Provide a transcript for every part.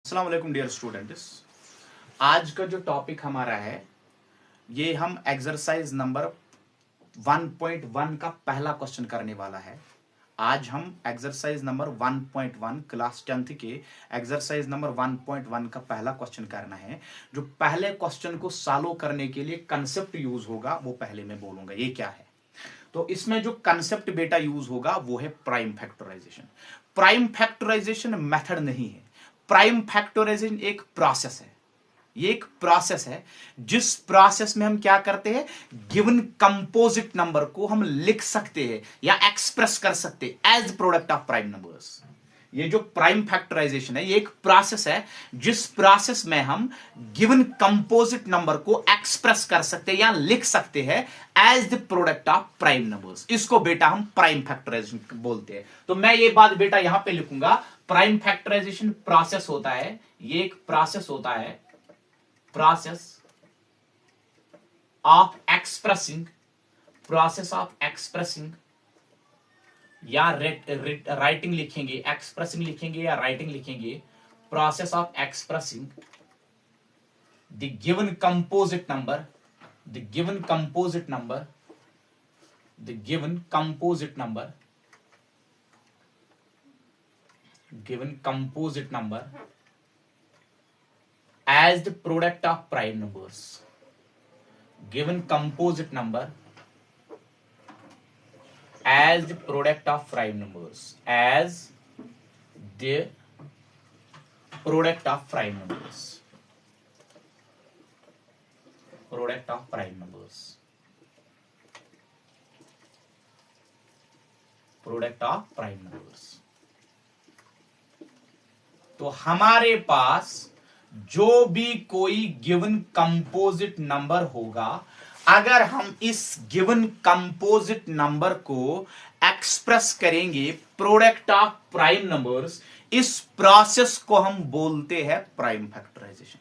अस्सलाम वालेकुम dear students. आज का जो टॉपिक हमारा है ये हम एक्सरसाइज नंबर 1.1 का पहला क्वेश्चन करने वाला है। आज हम एक्सरसाइज नंबर 1.1 क्लास 10th के एक्सरसाइज नंबर 1.1 का पहला क्वेश्चन करना है। जो पहले क्वेश्चन को सॉल्व करने के लिए कंसेप्ट यूज होगा वो पहले मैं बोलूंगा ये क्या है। तो इसमें जो कंसेप्ट बेटा यूज होगा वो है prime factorisation. Prime factorisation method नहीं है, प्राइम फैक्टराइजेशन एक प्रोसेस है। ये एक प्रोसेस है जिस प्रोसेस में हम क्या करते हैं, गिवन कंपोजिट नंबर को हम लिख सकते हैं या एक्सप्रेस कर सकते हैं as product of prime numbers. ये जो प्राइम फैक्टराइजेशन है ये एक प्रोसेस है जिस प्रोसेस में हम गिवन कंपोजिट नंबर को एक्सप्रेस कर सकते हैं या लिख सकते हैं as the product of prime numbers. इसको बेटा हम प्राइम फैक्टराइजेशन बोलते हैं। तो मैं ये बात बेटा यहां पे लिखूंगा, प्राइम फैक्टराइजेशन प्रोसेस होता है, ये एक प्रोसेस होता है, process of expressing, process of expressing या राइटिंग लिखेंगे, एक्सप्रेसिंग लिखेंगे या राइटिंग लिखेंगे, process of expressing the given composite number, the given composite number, the given composite number, given composite number as the product of prime numbers, given composite number as the product of prime numbers, as the product of prime numbers, product of prime numbers, product of prime numbers। तो हमारे पास जो भी कोई given composite number होगा, अगर हम इस given composite number को एक्सप्रेस करेंगे प्रोडक्ट ऑफ प्राइम नंबर्स, इस प्रोसेस को हम बोलते हैं प्राइम फैक्टराइजेशन।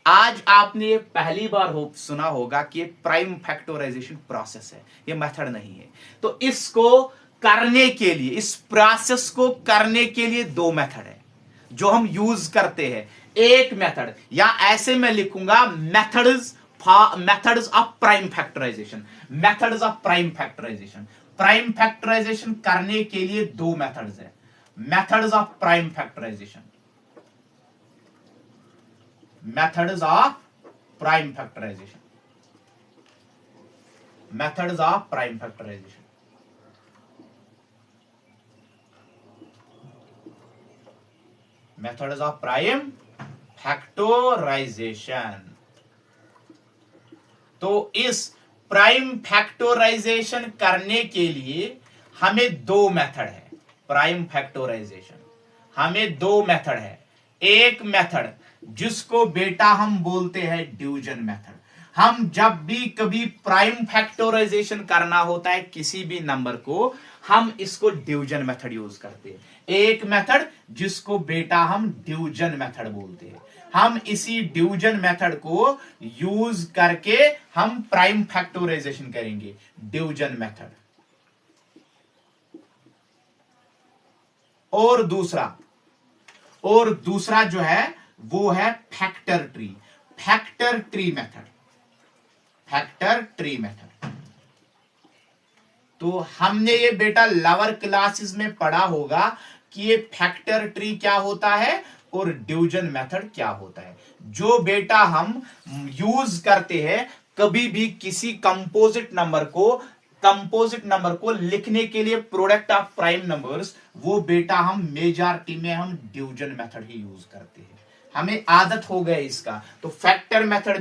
आज आपने पहली बार सुना होगा कि प्राइम फैक्टराइजेशन प्रोसेस है, ये मेथड नहीं है। तो इसको करने के लिए, इस प्रोसेस को करने के लिए दो मेथड है जो हम यूज करते हैं। एक मेथड, या ऐसे मैं लिखूंगा methods of prime factorisation, methods of prime factorisation. Prime factorisation करने के लिए दो मेथड्स है, methods of prime factorisation, methods of prime factorisation, methods of prime factorisation. Methods of prime factorisation. तो इस प्राइम फैक्टराइजेशन करने के लिए हमें दो मेथड है। प्राइम फैक्टराइजेशन हमें दो मेथड है। एक मेथड जिसको बेटा हम बोलते हैं डिवीजन मेथड। हम जब भी कभी प्राइम फैक्टराइजेशन करना होता है किसी भी नंबर को, हम इसको डिवीजन मेथड यूज करते हैं। एक मेथड जिसको बेटा हम डिवीजन मेथड बोलते हैं। हम इसी डिवीजन मेथड को यूज करके हम प्राइम फैक्टराइजेशन करेंगे, डिवीजन मेथड। और दूसरा जो है वो है factor tree, factor tree method, factor tree method. तो हमने ये बेटा लोअर क्लासेस में पढ़ा होगा कि ये फैक्टर ट्री क्या होता है और डिवीजन मेथड क्या होता है। जो बेटा हम यूज करते हैं कभी भी किसी कंपोजिट नंबर को लिखने के लिए प्रोडक्ट ऑफ प्राइम नंबर्स, वो बेटा हम मेजॉरिटी में हम डिवीजन मेथड ही यूज करते हैं। हमें आदत हो गई इसका। तो फैक्टर मेथड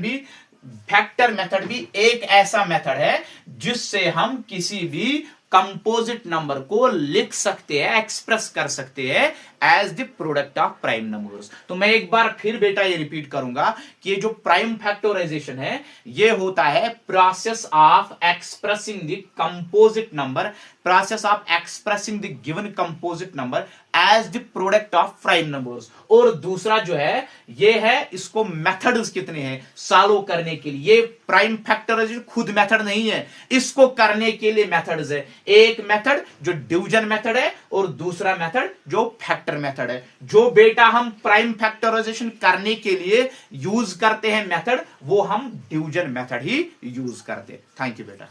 भी एक ऐसा मेथड है जिससे हम किसी भी कंपोजिट नंबर को लिख सकते हैं, एक्सप्रेस कर सकते हैं as the product of prime numbers. तो मैं एक बार फिर बेटा ये रिपीट करूंगा कि ये जो प्राइम फैक्टराइजेशन है ये होता है process of expressing the composite number, process of expressing the given composite number as the product of prime numbers. और दूसरा जो है ये है, इसको मेथड्स कितने हैं सॉल्व करने के लिए। ये प्राइम फैक्टराइजेशन खुद मेथड नहीं है, इसको करने के लिए मेथड्स है। एक मेथड जो डिवीजन मेथड है और दूसरा मेथड जो फैक्टर फैक्टर मेथड है। जो बेटा हम प्राइम फैक्टराइजेशन करने के लिए यूज करते हैं मेथड, वो हम डिवीजन मेथड ही यूज करते हैं। थैंक यू बेटा।